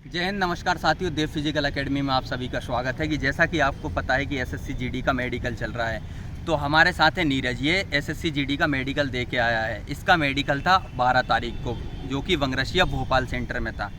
जय हिंद, नमस्कार साथियों। देव फिजिकल एकेडमी में आप सभी का स्वागत है। कि जैसा कि आपको पता है कि एसएससी जीडी का मेडिकल चल रहा है, तो हमारे साथ है नीरज। ये एसएससी जीडी का मेडिकल दे के आया है। इसका मेडिकल था 12 तारीख को, जो कि वंगरशिया भोपाल सेंटर में था।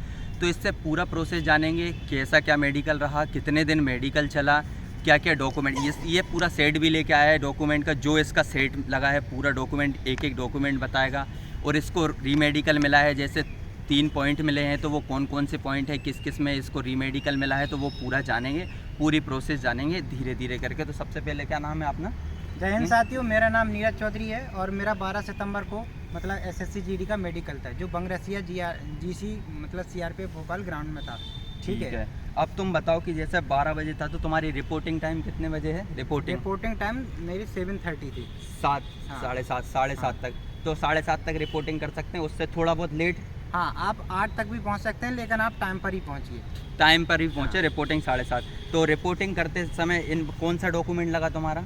तो इससे पूरा प्रोसेस जानेंगे, कैसा क्या मेडिकल रहा, कितने दिन मेडिकल चला, क्या क्या डॉक्यूमेंट। ये पूरा सेट भी लेके आया है डॉक्यूमेंट का। जो इसका सेट लगा है पूरा डॉक्यूमेंट, एक एक डॉक्यूमेंट बताएगा। और इसको रीमेडिकल मिला है, जैसे 3 पॉइंट मिले हैं, तो वो कौन कौन से पॉइंट है, किस किस में इसको रीमेडिकल मिला है, तो वो पूरा जानेंगे, पूरी प्रोसेस जानेंगे धीरे धीरे करके। तो सबसे पहले क्या नाम है अपना? जय हिंद साथियों, मेरा नाम नीरज चौधरी है और मेरा 12 सितंबर को मतलब एसएससी जीडी का मेडिकल था, जो बंगरसिया जीसी मतलब सीआरपीएफ भोपाल ग्राउंड में था। ठीक है। अब तुम बताओ कि जैसे 12 बजे था, तो तुम्हारी रिपोर्टिंग टाइम कितने बजे है? रिपोर्टिंग टाइम मेरी 7:30 थी। 7, हाँ। साढ़े सात तक। तो 7:30 तक रिपोर्टिंग कर सकते हैं, उससे थोड़ा बहुत लेट हाँ, आप 8 तक भी पहुंच सकते हैं, लेकिन आप टाइम पर ही पहुंचिए। टाइम पर ही पहुँचे। हाँ। रिपोर्टिंग 7:30। तो रिपोर्टिंग करते समय कौन सा डॉक्यूमेंट लगा तुम्हारा?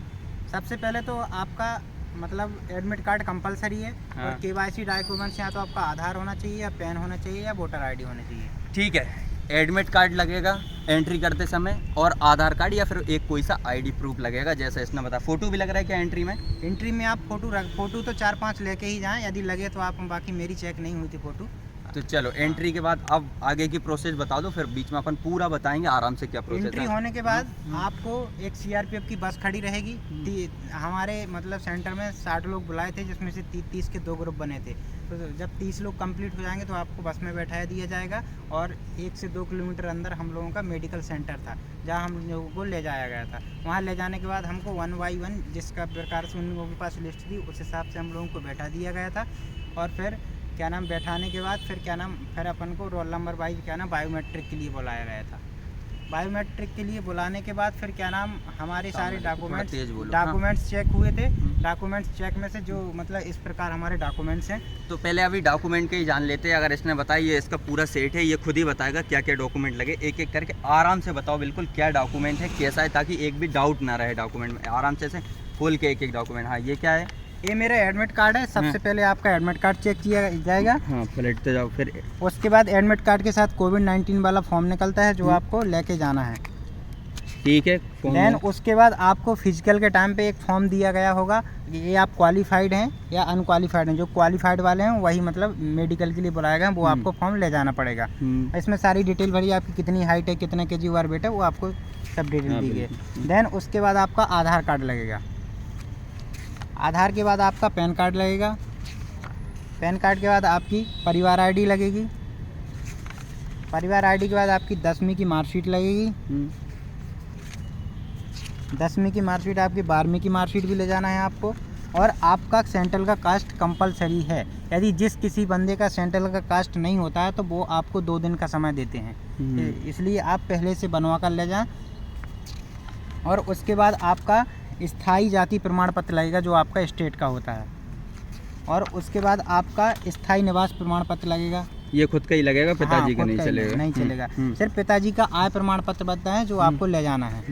सबसे पहले तो आपका मतलब एडमिट कार्ड कंपलसरी है। हाँ। और केवाईसी डॉक्यूमेंट्स या तो आपका आधार होना चाहिए, या पैन होना चाहिए, या वोटर आईडी होनी चाहिए। ठीक है। एडमिट कार्ड लगेगा एंट्री करते समय, और आधार कार्ड या फिर एक कोई सा आईडी प्रूफ लगेगा, जैसा इसने बताया। फ़ोटो भी लग रहा है क्या एंट्री में? एंट्री में आप फोटो तो 4-5 लेके ही जाएं, यदि लगे तो आप। बाकी मेरी चेक नहीं हुई थी फ़ोटो। तो चलो, एंट्री के बाद अब आगे की प्रोसेस बता दो, फिर बीच में अपन पूरा बताएंगे आराम से क्या प्रोसेस एंट्री है। होने के बाद आपको एक सीआरपीएफ की बस खड़ी रहेगी। हमारे मतलब सेंटर में 60 लोग बुलाए थे, जिसमें से 30 के 2 ग्रुप बने थे। तो जब 30 लोग कंप्लीट हो जाएंगे तो आपको बस में बैठाया दिया जाएगा, और 1 से 2 किलोमीटर अंदर हम लोगों का मेडिकल सेंटर था, जहाँ हम लोगों को ले जाया गया था। वहाँ ले जाने के बाद हमको 1 बाई 1 जिसका प्रकार से उन लोगों के पास लिस्ट थी, उस हिसाब से हम लोगों को बैठा दिया गया था। और फिर क्या नाम, बैठाने के बाद फिर अपन को रोल नंबर वाइज बायोमेट्रिक के लिए बुलाया गया था। बायोमेट्रिक के लिए बुलाने के बाद फिर हमारे सारे डॉक्यूमेंट्स चेक हुए थे। डॉक्यूमेंट्स चेक में से जो मतलब इस प्रकार हमारे डॉक्यूमेंट्स हैं। तो पहले अभी डॉक्यूमेंट के ही जान लेते हैं। अगर इसने बताया ये इसका पूरा सेट है, ये खुद ही बताएगा क्या क्या डॉक्यूमेंट लगे। एक एक करके आराम से बताओ बिल्कुल क्या डॉक्यूमेंट है, कैसा है, ताकि एक भी डाउट ना रहे डॉक्यूमेंट में। आराम से खोल के एक एक डॉक्यूमेंट। हाँ, ये क्या है? ये मेरा एडमिट कार्ड है। सबसे पहले आपका एडमिट कार्ड चेक किया जाएगा। हाँ, पलटते जाओ। फिर उसके बाद एडमिट कार्ड के साथ कोविड-19 वाला फॉर्म निकलता है, जो आपको लेके जाना है। ठीक है। देन उसके बाद आपको फिजिकल के टाइम पे एक फॉर्म दिया गया होगा। ये आप क्वालिफाइड हैं या अनक्वालिफाइड हैं। जो क्वालिफाइड वाले हैं वही मतलब मेडिकल के लिए बुलाया गया, वो आपको फॉर्म ले जाना पड़ेगा। इसमें सारी डिटेल भरी, आपकी कितनी हाइट है, कितने केजी वार वेट है, वो आपको सब डिटेल दी गई है। देन उसके बाद आपका आधार कार्ड लगेगा। आधार के बाद आपका पैन कार्ड लगेगा। पैन कार्ड के बाद आपकी परिवार आईडी लगेगी। परिवार आईडी के बाद आपकी 10वीं की मार्कशीट लगेगी। 10वीं की मार्कशीट, आपकी 12वीं की मार्कशीट भी ले जाना है आपको। और आपका सेंट्रल का कास्ट कंपलसरी है। यदि जिस किसी बंदे का सेंट्रल का कास्ट नहीं होता है, तो वो आपको 2 दिन का समय देते हैं। इसलिए आप पहले से बनवा कर ले जाएं। और उसके बाद आपका स्थायी जाति प्रमाण पत्र लगेगा, जो आपका स्टेट का होता है। और उसके बाद आपका स्थायी निवास प्रमाण पत्र लगेगा। ये खुद का ही लगेगा, पिताजी का नहीं चलेगा? नहीं चलेगा। सिर्फ पिताजी का आय प्रमाण पत्र बनता है, जो आपको ले जाना है।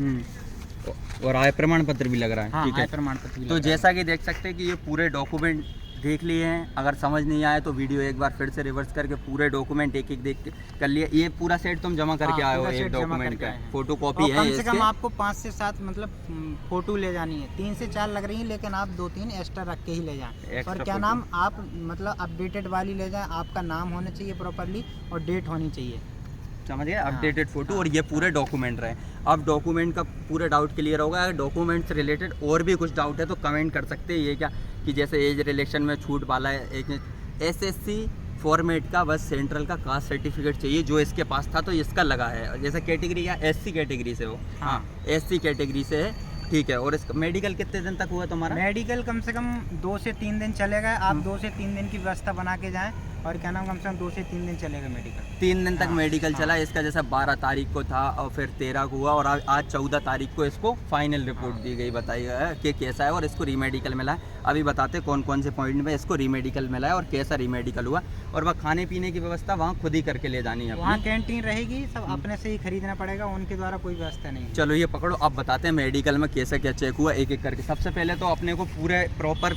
और आय प्रमाण पत्र भी लग रहा है। हाँ, ठीक है। आय प्रमाण पत्र भी तो लग रहा है। जैसा कि देख सकते हैं कि ये पूरे डॉक्यूमेंट देख लिए हैं। अगर समझ नहीं आए तो वीडियो एक बार फिर से रिवर्स करके पूरे डॉक्यूमेंट एक एक देख के कर लिए। ये पूरा सेट तुम जमा करके आए हो, एक डॉक्यूमेंट का फोटो कॉपी है। कम से कम आपको 5 से 7 मतलब फोटो ले जानी है। 3 से 4 लग रही है, लेकिन आप 2-3 एक्स्ट्रा रख के ही ले जाएं। और क्या नाम, आप मतलब अपडेटेड वाली ले जाएं। आपका नाम होना चाहिए प्रॉपरली, और डेट होनी चाहिए। समझ गए? Updated photo. और ये पूरे डॉक्यूमेंट रहे। अब डॉक्यूमेंट का पूरा डाउट क्लियर होगा। अगर डॉक्यूमेंट से रिलेटेड और भी कुछ डाउट है तो कमेंट कर सकते हैं। ये क्या कि जैसे एज रिलेक्शन में छूट वाला है, एक एसएससी फॉर्मेट का बस सेंट्रल का कास्ट सर्टिफिकेट चाहिए, जो इसके पास था तो इसका लगा है। जैसे कैटेगरी क्या, एससी कैटेगरी से हो? हाँ, एससी कैटेगरी से है। ठीक है। और इसका मेडिकल कितने दिन तक हुआ तुम्हारा? मेडिकल कम से कम 2 से 3 दिन चलेगा। आप 2 से 3 दिन की व्यवस्था बना के जाएं। और क्या नाम, कम से कम 2 से 3 दिन चलेगा मेडिकल। 3 दिन तक हाँ, मेडिकल चला इसका। जैसा 12 तारीख को था, और फिर 13 को हुआ, और आज 14 तारीख को इसको फाइनल रिपोर्ट दी गई, बताई है कि कैसा है। और इसको रीमेडिकल मिला है। अभी बताते कौन कौन से पॉइंट में इसको रीमेडिकल मिला है और कैसा रीमेडिकल हुआ। और वह खाने पीने की व्यवस्था वहाँ खुद ही करके ले जानी है। वहाँ कैंटीन रहेगी, सब अपने से ही खरीदना पड़ेगा, उनके द्वारा कोई व्यवस्था नहीं है। चलो ये पकड़ो। अब बताते हैं मेडिकल में कैसा क्या चेक हुआ, एक एक करके। सबसे पहले तो अपने को पूरे प्रॉपर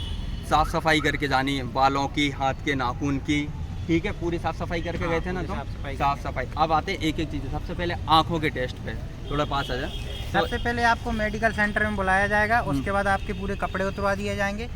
साफ़ सफाई करके जानी है, बालों की, हाथ के नाखून की, ठीक है, पूरी साफ सफाई करके हाँ, गए थे ना, पूरी तो साफ साफ सफाई। अब आते हैं एक एक चीज़। सबसे पहले आँखों के टेस्ट पे थोड़ा पास आ जाए। सबसे पहले आपको मेडिकल सेंटर में बुलाया जाएगा, उसके बाद आपके पूरे कपड़े उतरवा दिए जाएंगे,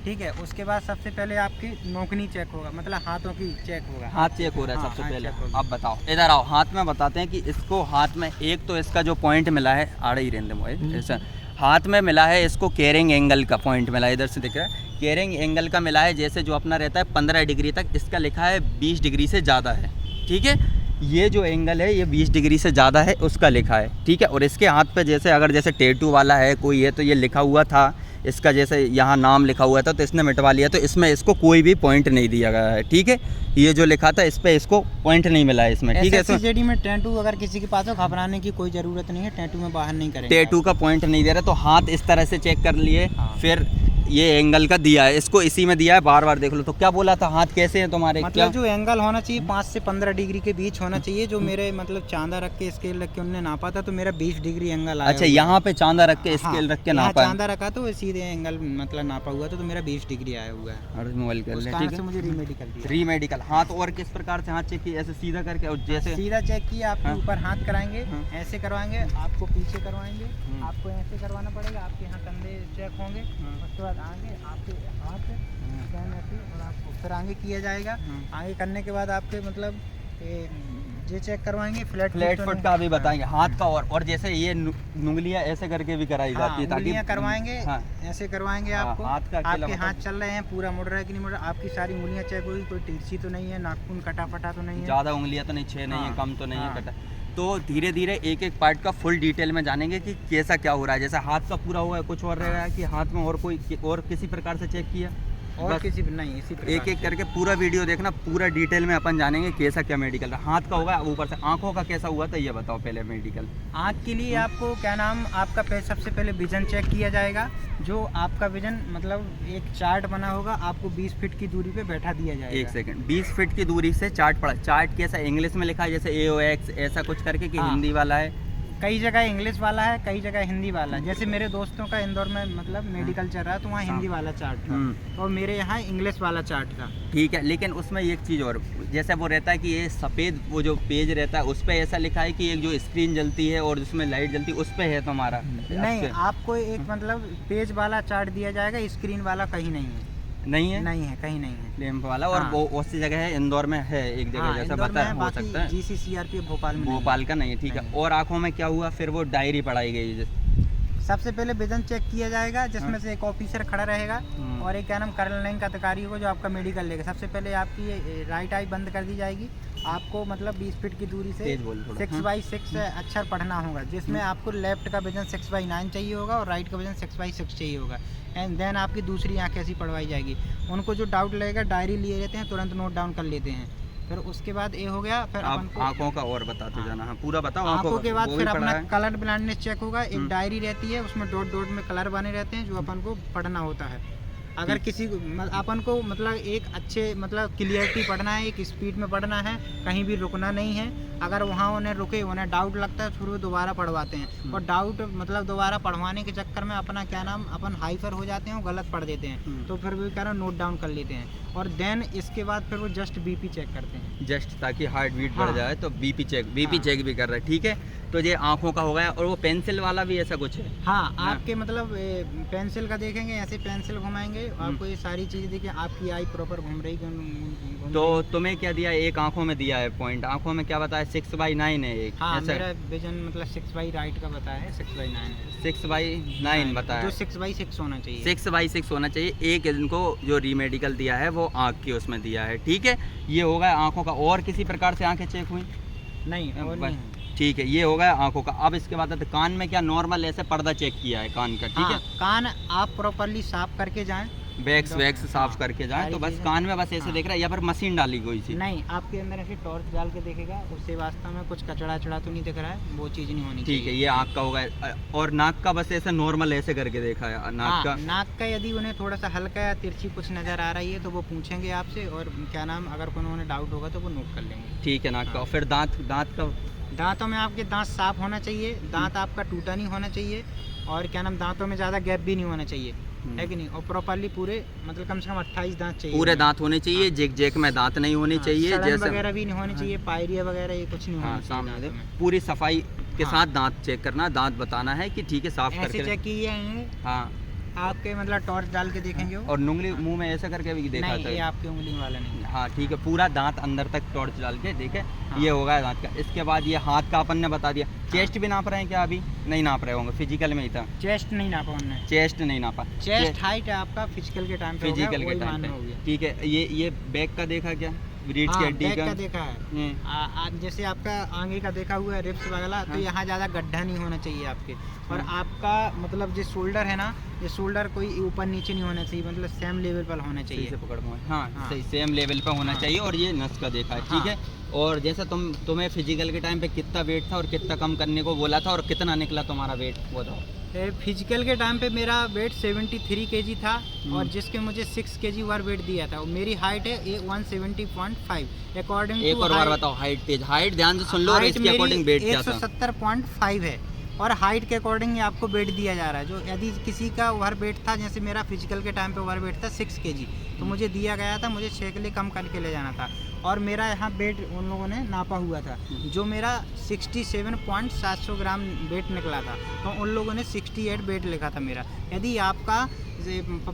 ठीक है। उसके बाद सबसे पहले आपकी नोकनी चेक होगा, मतलब हाथों की चेक होगा। हाथ चेक हो रहा है हाँ, सबसे हाथ पहले। चेक होगा। अब बताओ, इधर आओ, हाथ में बताते हैं कि इसको हाथ में एक तो इसका जो पॉइंट मिला है, आड़े ही रहने मोए ऐसा हाथ में मिला है, इसको केयरिंग एंगल का पॉइंट मिला है, इधर से दिख रहा है केयरिंग एंगल का मिला है। जैसे जो अपना रहता है 15 डिग्री तक, इसका लिखा है 20 डिग्री से ज़्यादा है, ठीक है। ये जो एंगल है ये 20 डिग्री से ज़्यादा है, उसका लिखा है, ठीक है। और इसके हाथ पे जैसे अगर जैसे टैटू वाला है कोई है, तो ये लिखा हुआ था इसका, जैसे यहाँ नाम लिखा हुआ था तो इसने मिटवा लिया, तो इसमें इसको कोई भी पॉइंट नहीं दिया गया है, ठीक है। ये जो लिखा था इस पे इसको पॉइंट नहीं मिला है इसमें, ठीक है। SSCJD में टैटू अगर किसी के पास हो, घबराने की कोई ज़रूरत नहीं है, टैटू में बाहर नहीं करेंगे। टैटू का पॉइंट नहीं दे रहा, तो हाथ इस तरह से चेक कर लिए, हाँ। फिर ये एंगल का दिया है, इसको इसी में दिया है, बार बार देख लो। तो क्या बोला था, हाथ कैसे हैं तुम्हारे? क्या मतलब जो एंगल होना चाहिए 5 से 15 डिग्री के बीच होना चाहिए। जो मेरे मतलब चांदा रख के स्केल रख के उन्होंने नापा था, तो मेरा 20 डिग्री एंगल आया। अच्छा, यहाँ पे चांदा रख के स्केल रख के यहाँ नापा है। चांदा रखा तो सीधे एंगल मतलब नापा हुआ था, तो मेरा 20 डिग्री आया हुआ है। अरे मोबाइल कर उस ले, कारण ठीक से है। मुझे रीमेडिकल दिया। रीमेडिकल हाथ और किस प्रकार से हाथ चेक किया? ऐसे सीधा करके, और जैसे सीधा चेक किया, आपके हाँ। ऊपर हाथ कराएंगे, हाँ। ऐसे करवाएंगे, आपको पीछे करवाएंगे, आपको ऐसे करवाना पड़ेगा, आपके यहाँ कंधे चेक होंगे, उसके बाद आगे आपके हाथ स्कैन ऐसे, और आपको फिर आगे किया जाएगा। आगे करने के बाद आपके मतलब ये चेक करवाएंगे, फ्लैट फुट का भी बताएंगे, हाथ का। और जैसे ये उंगलियां ऐसे करके भी कराई जाती है, ताकि उंगलियां करवाएंगे, हाँ। ऐसे करवाएंगे हाँ, आपको। हाथ का अकेला आपके बताओ। हाथ चल रहे हैं, पूरा मुड़ रहा है कि नहीं मुड़ रहा, आपकी सारी उंगलियां चेक होगी, कोई तिरछी तो नहीं है, नाखून कटा फटा तो नहीं है, ज़्यादा उंगलियां तो नहीं, 6 नहीं है, हाँ, कम तो नहीं है हाँ। कटा। तो धीरे धीरे एक एक पार्ट का फुल डिटेल में जानेंगे कि कैसा क्या हो रहा है। जैसे हाथ का पूरा हुआ है, कुछ और रहेगा कि हाथ में और कोई और किसी प्रकार से चेक किया, और बस किसी नहीं, इसी प्रकार एक एक से। करके पूरा वीडियो देखना, पूरा डिटेल में अपन जानेंगे कैसा क्या मेडिकल रहा। हाथ का होगा, ऊपर से आंखों का कैसा हुआ था ये बताओ पहले मेडिकल। आँख के लिए आपको क्या नाम, आपका सबसे पहले विजन चेक किया जाएगा। जो आपका विजन मतलब एक चार्ट बना होगा, आपको 20 फीट की दूरी पे बैठा दिया जाएगा। एक सेकंड, 20 फीट की दूरी से चार्ट पड़ा। चार्ट कैसा, इंग्लिश में लिखा है जैसे AOX ऐसा कुछ करके, कि हाँ। हिंदी वाला है? कई जगह इंग्लिश वाला है, कई जगह हिंदी वाला है। जैसे मेरे दोस्तों का इंदौर में मतलब मेडिकल चल रहा है, तो वहाँ हिंदी वाला चार्ट था, और मेरे यहाँ इंग्लिश वाला चार्ट था। ठीक है, लेकिन उसमें एक चीज़ और, जैसे वो रहता है कि ये सफ़ेद वो जो पेज रहता है उस पर ऐसा लिखा है कि एक जो स्क्रीन जलती है और उसमें लाइट जलती है, उस पर है तुम्हारा? नहीं, आपको एक मतलब पेज वाला चार्ट दिया जाएगा, स्क्रीन वाला कहीं नहीं है। नहीं है, नहीं है, कहीं नहीं है लैंप वाला। और हाँ। वो उसी जगह है, इंदौर में है एक जगह, हाँ, जैसा इंदौर बता में हो बाकी सकता है। GC CRPF भोपाल में नहीं है। भोपाल का नहीं है, ठीक है। नहीं। और आँखों में क्या हुआ फिर? वो डायरी पढ़ाई गई सबसे पहले विजन चेक किया जाएगा, जिसमें हाँ। से एक ऑफिसर खड़ा रहेगा और एक क्या नाम कर्नल रैंक का अधिकारी होगा, जो आपका मेडिकल लेगा। सबसे पहले आपकी राइट आई बंद कर दी जाएगी। आपको मतलब 20 फीट की दूरी से तेज बोल थोड़ा। 6/6 अक्षर पढ़ना होगा, जिसमें आपको लेफ्ट का विजन 6/9 चाहिए होगा और राइट का विजन 6/6 चाहिए होगा। एंड देन आपकी दूसरी आँख ऐसी पढ़वाई जाएगी। उनको जो डाउट लगेगा डायरी लिए रहते हैं, तुरंत नोट डाउन कर लेते हैं। फिर उसके बाद ये हो गया, फिर अपन आप को आँखों का और बताते हाँ। जाना। हाँ, पूरा बताओ। आंखों के बाद वो फिर भी पढ़ा अपना है। कलर ब्लाइंडनेस चेक होगा। एक डायरी रहती है, उसमें डॉट डॉट में कलर बने रहते हैं, जो अपन को पढ़ना होता है। अगर किसी को अपन को मतलब एक अच्छे मतलब क्लियरिटी पढ़ना है, एक स्पीड में पढ़ना है, कहीं भी रुकना नहीं है। अगर वहाँ उन्हें रुके, उन्हें डाउट लगता है, फिर वो दोबारा पढ़वाते हैं। और डाउट मतलब दोबारा पढ़वाने के चक्कर में अपना क्या नाम अपन हाइपर हो जाते हैं, गलत पढ़ देते हैं, तो फिर वो क्या नाम नोट डाउन कर लेते हैं। और देन इसके बाद फिर वो जस्ट BP चेक करते हैं, जस्ट ताकि हार्ट बीट बढ़ हाँ। जाए, तो BP चेक चेक भी कर रहा है, ठीक है। तो ये आँखों का हो गया। और वो पेंसिल वाला भी ऐसा कुछ है? हाँ, आपके मतलब पेंसिल का देखेंगे, ऐसे पेंसिल घुमाएंगे, आपको ये सारी चीज़ें देखिए, आपकी आई प्रॉपर घूम रही घूम तो रही। तुम्हें क्या दिया? एक आँखों में दिया है पॉइंट। आँखों में क्या बताया? 6/9 है एक। हाँ, ऐसा मेरा विजन मतलब 6 राइट का बताया है, 6/9 है। 6/9 बताया। जो 6/6 होना चाहिए। 6/6 होना चाहिए। एक इनको जो रीमेडिकल दिया है वो आँख की उसमें दिया है, ठीक है। ये हो गया आँखों का। और किसी प्रकार से आँखें चेक हुई? नहीं, और बस, नहीं है। ठीक है, ये हो गया आँखों का। अब इसके बाद तो कान में क्या नॉर्मल ऐसे पर्दा चेक किया है कान का, ठीक हाँ, है। कान आप प्रॉपरली साफ करके जाएं। वैक्स साफ हाँ, करके जाए, तो सारी बस चीज़ें। कान में बस ऐसे हाँ। देख रहा है, या फिर मशीन डाली कोई सी? नहीं, आपके अंदर ऐसे टॉर्च डाल के देखेगा, उससे वास्तव में कुछ कचड़ा चढ़ा तो नहीं दिख रहा है, वो चीज़ नहीं होनी चाहिए। ठीक है, ये आँख का होगा। और नाक का बस ऐसे नॉर्मल ऐसे करके देखा है नाक का? नाक का यदि उन्हें थोड़ा सा हल्का या तिरछी कुछ नज़र आ रही है, तो वो पूछेंगे आपसे, और क्या नाम अगर कोई उन्हें डाउट होगा तो वो नोट कर लेंगे। ठीक है, नाक का। और फिर दांत का? दांतों में आपके दांत साफ होना चाहिए, दांत आपका टूटा नहीं होना चाहिए, और क्या नाम दांतों में ज़्यादा गैप भी नहीं होना चाहिए। है कि नहीं, और प्रॉपर्ली पूरे मतलब कम से कम 28 दांत चाहिए, पूरे दांत होने चाहिए, जेक जेक में दांत नहीं होने चाहिए, सड़न जैसे वगैरह भी नहीं होनी चाहिए, पायरिया वगैरह ये कुछ नहीं हाँ होना चाहिए सामने दांतों दे, में। पूरी सफाई के हाँ। साथ दांत चेक करना, दांत बताना है कि ठीक है, साफ ऐसे करके चेक किए हैं हाँ। आपके मतलब टॉर्च डाल के देखेंगे वो, और उंगली मुंह में ऐसा करके भी देखा नहीं ये था। आपकी उंगली वाला नहीं है। हाँ ठीक है, पूरा दांत अंदर तक टॉर्च डाल के देखे, हाँ। ये होगा दांत का। इसके बाद ये हाथ का अपन ने बता दिया। चेस्ट भी नाप रहे हैं क्या? अभी नहीं नाप रहे होंगे, फिजिकल में ही था। चेस्ट नहीं नापा उन्होंने, चेस्ट नहीं नापा, चेस्ट हाइट है आपका फिजिकल के टाइम पे हो गया, फिजिकल के वही टाइम मान्य हो पे गया। ठीक है। ये बैक का देखा क्या, रीढ़ की हाँ, हड्डी बैक का? का देखा है। जैसे आपका आगे का देखा हुआ है रिप्स वगैरह, तो हाँ। यहाँ ज़्यादा गड्ढा नहीं होना चाहिए आपके, और आपका मतलब जो शोल्डर है ना, ये शोल्डर कोई ऊपर नीचे नहीं होना चाहिए, मतलब सेम लेवल पर होना सही चाहिए। से पकड़ में, हाँ, हाँ। सही सेम लेवल पे होना हाँ। चाहिए। और ये नस का देखा है, हाँ। ठीक है। और जैसा तुम्हें फिजिकल के टाइम पे कितना वेट था और कितना कम करने को बोला था और कितना निकला तुम्हारा वेट, वो बताओ। फिजिकल के टाइम पे मेरा वेट 73 केजी था, हम्म। और जिसके मुझे 6 केजी ओवर वेट दिया था, और मेरी हाइट है 170.5 अकॉर्डिंग एक और बार बताओ हाइट, तेज हाइट ध्यान से सुन लो, और इसके अकॉर्डिंग वेट क्या था? 170.5 है, और हाइट के अकॉर्डिंग आपको वेट दिया जा रहा है। जो यदि किसी का ओवर वेट था, जैसे मेरा फिजिकल के टाइम पे ओवर वेट था 6 केजी, तो मुझे दिया गया था, मुझे 6 किलो कम करके ले जाना था, और मेरा यहाँ वेट उन लोगों ने नापा हुआ था, जो मेरा 67.700 ग्राम वेट निकला था, तो उन लोगों ने 68 वेट लिखा था मेरा। यदि आपका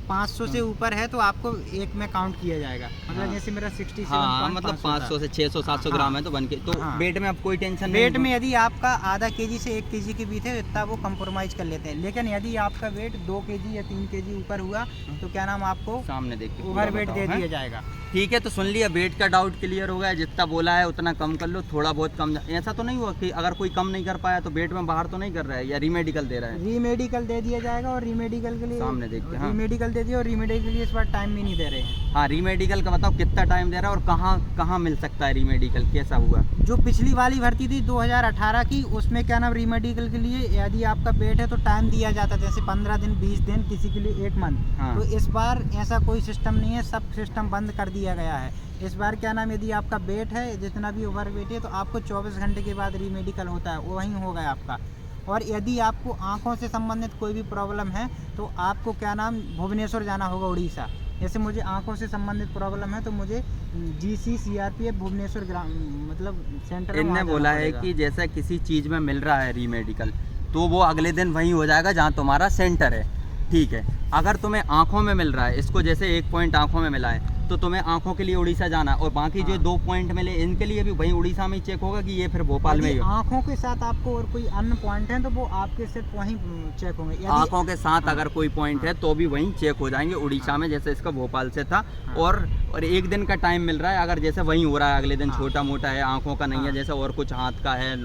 500 से ऊपर है तो आपको एक में काउंट किया जाएगा, मतलब हाँ। जैसे मेरा 67 हाँ, मतलब 500 से 600 700 हाँ। ग्राम है तो बन के, तो हाँ। वेट में अब कोई टेंशन नहीं वेट है। में यदि आपका आधा केजी से 1 केजी के बीच है, इतना वो कंप्रोमाइज कर लेते हैं, लेकिन यदि आपका वेट 2 केजी या 3 केजी ऊपर हुआ, तो क्या नाम आपको सामने देख के ओवर वेट दे बताओ, दिया हैं? जाएगा। ठीक है, तो सुन लिया, वेट का डाउट क्लियर हो गया, जितना बोला है उतना कम कर लो, थोड़ा बहुत कम। ऐसा तो नहीं हुआ कि अगर कोई कम नहीं कर पाया तो वेट में बाहर तो नहीं कर रहा है, या रीमेडिकल दे रहा है? रीमेडिकल दे दिया जाएगा, और रीमेडिकल के लिए सामने देख के, हाँ। रीमेडिकल दे दिया, और रीमेडिकल के लिए इस बार टाइम भी नहीं दे रहे हैं। हाँ, रीमेडिकल का बताओ कितना टाइम दे रहा है और कहाँ कहाँ मिल सकता है रीमेडिकल, कैसा हुआ? जो पिछली वाली भर्ती थी 2018 की, उसमें क्या नाम रीमेडिकल के लिए यदि आपका पेट है तो टाइम दिया जाता था, जैसे 15 दिन 20 दिन, किसी के लिए 1 मंथ। हाँ। तो इस बार ऐसा कोई सिस्टम नहीं है, सब सिस्टम बंद कर दिया गया है। इस बार क्या नाम, यदि आपका वेट है जितना भी ओवर वेट है, तो आपको 24 घंटे के बाद रीमेडिकल होता है, वो वहीं होगा आपका। और यदि आपको आँखों से संबंधित कोई भी प्रॉब्लम है, तो आपको क्या नाम भुवनेश्वर जाना होगा, उड़ीसा। जैसे मुझे आंखों से संबंधित प्रॉब्लम है, तो मुझे GC CRPF भुवनेश्वर मतलब सेंटर में इनने वहाँ बोला जाना है पड़ेगा। कि जैसा किसी चीज़ में मिल रहा है रीमेडिकल, तो वो अगले दिन वहीं हो जाएगा जहाँ तुम्हारा सेंटर है, ठीक है। अगर तुम्हें आंखों में मिल रहा है, इसको जैसे 1 पॉइंट आंखों में मिला है, तो तुम्हें आंखों के लिए उड़ीसा जाना, और बाकी जो हाँ। 2 पॉइंट मिले इनके लिए भी वहीं उड़ीसा में ही चेक होगा कि ये फिर भोपाल में ही यदि हो? आँखों के साथ आपको और कोई अन्य पॉइंट है, तो वो आपके सिर्फ वहीं चेक होंगे। यदि आंखों के साथ हाँ। अगर कोई पॉइंट है तो भी वहीं चेक हो जाएंगे उड़ीसा हाँ। में, जैसे इसका भोपाल से था। हाँ। और 1 दिन का टाइम मिल रहा है, अगर जैसे वहीं हो रहा है अगले दिन, हाँ। छोटा मोटा है, आंखों का नहीं है, हाँ। जैसे और कुछ हाथ का है,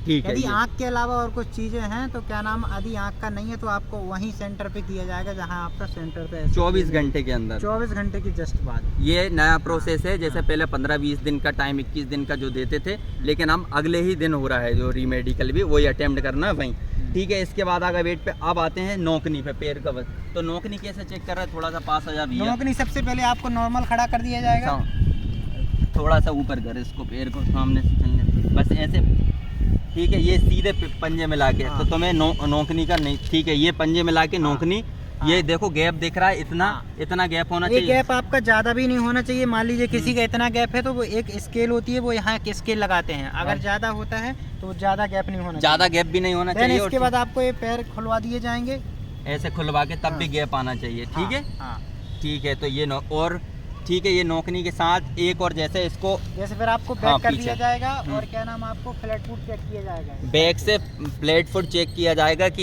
ठीक है। यदि ये आँख के अलावा और कुछ चीज़ें हैं, तो क्या नाम, यदि आँख का नहीं है तो आपको वहीं सेंटर पे किया जाएगा, जहाँ आपका सेंटर पे 24 घंटे के अंदर, 24 घंटे की जस्ट बाद। ये नया प्रोसेस है। जैसे पहले 15-20 दिन का टाइम, 21 दिन का जो देते थे, लेकिन हम अगले ही दिन हो रहा है जो रीमेडिकल भी, वही अटेम्प्ट करना है वहीं, ठीक है। इसके बाद आगे वेट पे अब आते हैं नौकनी पे, पैर का बस। तो नौकनी कैसे चेक कर रहा है, थोड़ा सा पास आ जा भैया। नौकनी सबसे पहले आपको नॉर्मल खड़ा कर दिया जाएगा। थोड़ा सा ऊपर कर इसको, पैर को सामने से चलने, बस ऐसे, ठीक है। ये सीधे पंजे मिला के, हाँ। तो तुम्हें नौकनी का नहीं, ठीक है। ये पंजे मिला के नौकनी, हाँ। ये देखो गैप दिख रहा है, इतना हाँ। इतना गैप होना ये चाहिए। गैप आपका ज़्यादा भी नहीं होना चाहिए। मान लीजिए किसी का इतना गैप है, तो वो एक स्केल होती है, वो यहाँ एक स्केल लगाते हैं, अगर हाँ। ज़्यादा होता है तो ज़्यादा गैप नहीं होना ज़्यादा गैप भी नहीं होना चाहिए। चाहिए। इसके और बाद आपको ये पैर खुलवा दिए जाएंगे, ऐसे खुलवा के तब हाँ। भी गैप आना चाहिए, ठीक है। हाँ। ठीक है, तो ये और ठीक है, ये नौकनी के साथ एक और, जैसे इसको जैसे फिर आपको बैक हाँ, कर पीछे। दिया जाएगा, और क्या नाम, आपको फ्लैट फुट चेक किया जाएगा। बैक से फ्लैट फुट चेक किया जाएगा कि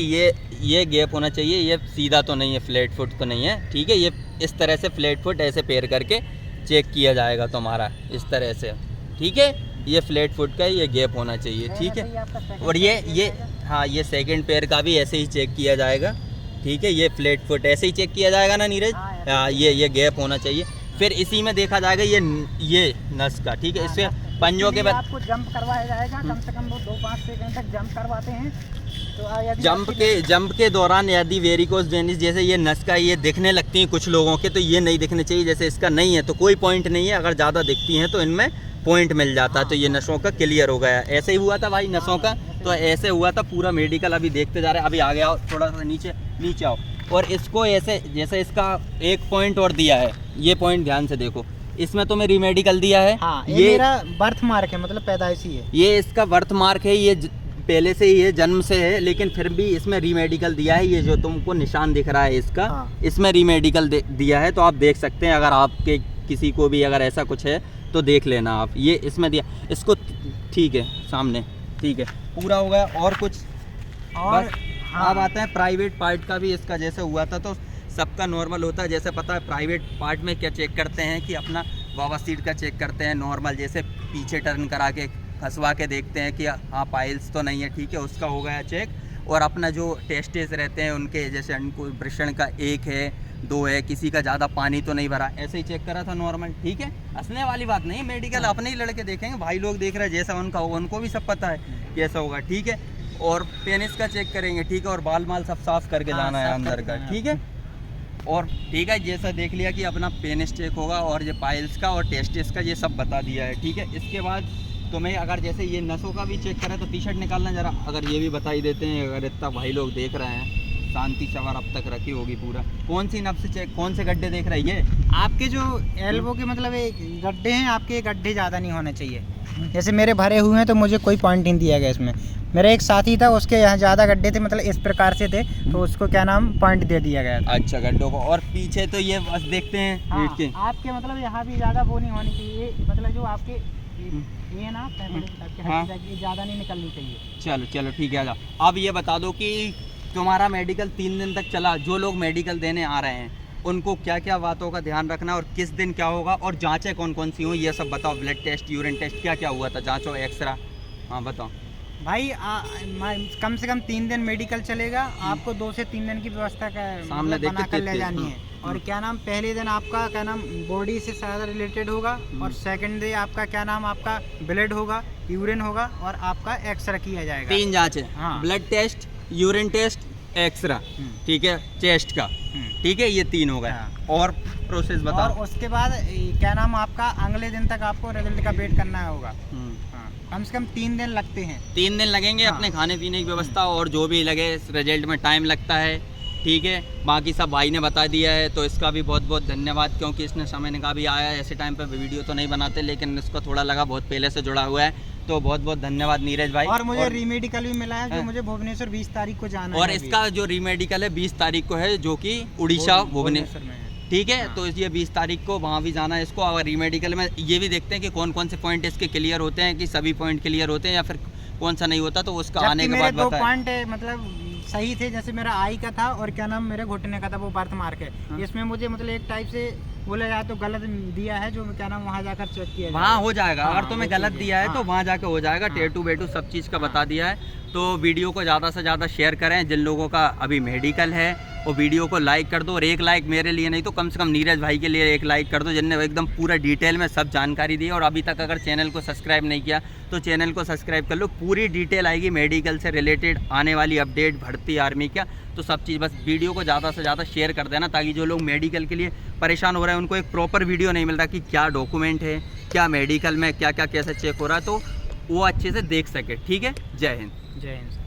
ये गैप होना चाहिए, ये सीधा तो नहीं है, फ्लैट फुट तो नहीं है, ठीक है। ये इस तरह से फ्लैट फुट ऐसे पैर करके चेक किया जाएगा तुम्हारा, इस तरह से, ठीक है। ये फ्लैट फुट का ये गैप होना चाहिए, ठीक है। और ये हाँ, ये सेकंड पैर का भी ऐसे ही चेक किया जाएगा, ठीक है। ये फ्लैट फुट ऐसे ही चेक किया जाएगा ना नीरज, हाँ, हाँ, ये गैप होना चाहिए। फिर इसी में देखा जाएगा ये नस का, ठीक है। इससे पंजों के बाद आपको जंप करवाया जाएगा, कम से कम वो 2-5 सेकंड तक जंप करवाते हैं। तो यदि जंप के दौरान यदि वेरिकोस वेनिस जैसे ये नस का ये दिखने लगती हैं कुछ लोगों के, तो ये नहीं दिखने चाहिए। जैसे इसका नहीं है तो कोई पॉइंट नहीं है, अगर ज़्यादा दिखती हैं तो इनमें पॉइंट मिल जाता है, तो ये नसों का क्लियर हो गया। ऐसे ही हुआ था भाई नसों का, तो ऐसे हुआ था पूरा मेडिकल। अभी देखते जा रहे हैं, अभी आ गया, थोड़ा सा नीचे आओ। और इसको ऐसे जैसे इसका एक पॉइंट और दिया है, ये पॉइंट ध्यान से देखो, इसमें तुम्हें रीमेडिकल दिया है। हाँ, ये मेरा बर्थ मार्क है, मतलब पैदाइशी है। ये इसका बर्थ मार्क है, ये पहले से ही है, जन्म से है, लेकिन फिर भी इसमें रीमेडिकल दिया है। ये जो तुमको निशान दिख रहा है इसका, हाँ। इसमें रीमेडिकल दिया है, तो आप देख सकते हैं। अगर आपके किसी को भी अगर ऐसा कुछ है तो देख लेना आप, ये इसमें दिया इसको। ठीक है, सामने ठीक है, पूरा हो गया। और कुछ और बस हाँ। अब आता है प्राइवेट पार्ट का भी। इसका जैसे हुआ था तो सबका नॉर्मल होता है, जैसे पता है प्राइवेट पार्ट में क्या चेक करते हैं कि अपना वावा सीट का चेक करते हैं नॉर्मल, जैसे पीछे टर्न करा के फंसवा के देखते हैं कि हाँ पाइल्स तो नहीं है, ठीक है, उसका हो गया चेक। और अपना जो टेस्टेस रहते हैं उनके, जैसे अंकुरण का 1 है 2 है, किसी का ज़्यादा पानी तो नहीं भरा, ऐसे ही चेक करा था नॉर्मल, ठीक है। हंसने वाली बात नहीं, मेडिकल अपने ही लड़के देखेंगे, भाई लोग देख रहे हैं, जैसा उनका होगा उनको भी सब पता है कैसा होगा, ठीक है। और पेनिस का चेक करेंगे, ठीक है, और बाल माल सब साफ करके जाना है अंदर का, ठीक है। और ठीक है, जैसा देख लिया कि अपना पेनिस चेक होगा और ये पाइल्स का और टेस्टिस का ये सब बता दिया है, ठीक है। इसके बाद तुम्हें अगर जैसे ये नसों का भी चेक करें तो टी शर्ट निकालना ज़रा, अगर ये भी बता ही देते हैं, अगर इतना भाई लोग देख रहे हैं, शांति शवर अब तक रखी होगी पूरा। कौन सी नब से चेक, कौन से गड्ढे देख रहे हैं ये? आपके जो एल्बो के मतलब एक गड्ढे हैं, आपके गड्ढे ज़्यादा नहीं होने चाहिए। जैसे मेरे भरे हुए हैं तो मुझे कोई पॉइंट नहीं दिया गया इसमें। मेरा एक साथी था, उसके यहाँ ज़्यादा गड्ढे थे, मतलब इस प्रकार से थे, तो उसको क्या नाम पॉइंट दे दिया गया था। अच्छा, गड्ढों को। और पीछे तो ये बस देखते हैं हाँ, रीढ़ के। आपके मतलब यहाँ भी ज़्यादा वो नहीं होनी चाहिए, मतलब जो आपके ये ना हाँ। ज़्यादा नहीं निकलनी चाहिए। चलो चलो ठीक है। अब ये बता दो कि तुम्हारा मेडिकल 3 दिन तक चला, जो लोग मेडिकल देने आ रहे हैं उनको क्या क्या बातों का ध्यान रखना और किस दिन क्या होगा, और जांचें कौन कौन सी हुई ये सब बताओ। ब्लड टेस्ट, यूरिन टेस्ट, क्या क्या हुआ था, जांचो, एक्सरा, हाँ बताओ भाई। कम से कम 3 दिन मेडिकल चलेगा, आपको 2 से 3 दिन की व्यवस्था का सामने देख के बना कर ले जानी है। और क्या नाम, पहले दिन आपका क्या नाम बॉडी से ज़्यादा रिलेटेड होगा, और सेकंड डे आपका क्या नाम आपका ब्लड होगा, यूरिन होगा, और आपका एक्सरा किया जाएगा। 3 जांचें, हाँ। Blood test, urine test, x ray, ठीक है, चेस्ट का, ठीक है, ये 3 हो गए। हाँ। और प्रोसेस बताओ। और उसके बाद क्या नाम आपका अगले दिन तक आपको रिजल्ट का वेट करना होगा। हाँ, कम से कम 3 दिन लगते हैं। 3 दिन लगेंगे। हाँ। अपने खाने पीने की व्यवस्था और जो भी लगे, रिजल्ट में टाइम लगता है, ठीक है। बाकी सब भाई ने बता दिया है, तो इसका भी बहुत बहुत धन्यवाद, क्योंकि इसने समय निकाल भी आया है। ऐसे टाइम पे वीडियो तो नहीं बनाते, लेकिन इसको थोड़ा लगा, बहुत पहले से जुड़ा हुआ है, तो बहुत बहुत धन्यवाद नीरज भाई। और मुझे रीमेडिकल भी मिला है, जो मुझे भुवनेश्वर 20 तारीख को जाना है। और इसका जो रीमेडिकल है 20 तारीख को है, जो कि उड़ीसा भुवनेश्वर में है। ठीक है। हाँ। तो ये 20 तारीख को वहाँ भी जाना है इसको। और रीमेडिकल में ये भी देखते हैं कि कौन कौन से पॉइंट इसके क्लियर होते हैं, कि सभी पॉइंट क्लियर होते हैं या फिर कौन सा नहीं होता, तो उसका आने के बाद 2 बताएं। पॉइंट मतलब सही थे, जैसे मेरा आई का था और क्या नाम मेरे घुटने का था, वो बर्थ मार्क है। हाँ। इसमें मुझे मतलब एक टाइप से बोला जाए तो गलत दिया है, जो क्या नाम वहाँ जाकर चेक किया वहाँ हो जाएगा। हाँ, अगर तुम्हें वो गलत चीज़ है। दिया है तो हाँ। वहाँ जाके हो जाएगा। हाँ। टेटू बेटू सब चीज़ का हाँ। बता दिया है। तो वीडियो को ज़्यादा से ज़्यादा शेयर करें। जिन लोगों का अभी मेडिकल है वो वीडियो को लाइक कर दो, और 1 लाइक मेरे लिए नहीं तो कम से कम नीरज भाई के लिए 1 लाइक कर दो, जिनने एकदम पूरा डिटेल में सब जानकारी दी। और अभी तक अगर चैनल को सब्सक्राइब नहीं किया तो चैनल को सब्सक्राइब कर लो। पूरी डिटेल आएगी मेडिकल से रिलेटेड, आने वाली अपडेट, भर्ती, आर्मी क्या, तो सब चीज़। बस वीडियो को ज़्यादा से ज़्यादा शेयर कर देना, ताकि जो लोग मेडिकल के लिए परेशान हो रहे हैं उनको एक प्रॉपर वीडियो नहीं मिल रहा कि क्या डॉक्यूमेंट है, क्या मेडिकल में क्या क्या कैसे चेक हो रहा है, तो वो अच्छे से देख सके। ठीक है, जय हिंद। जय हिंद।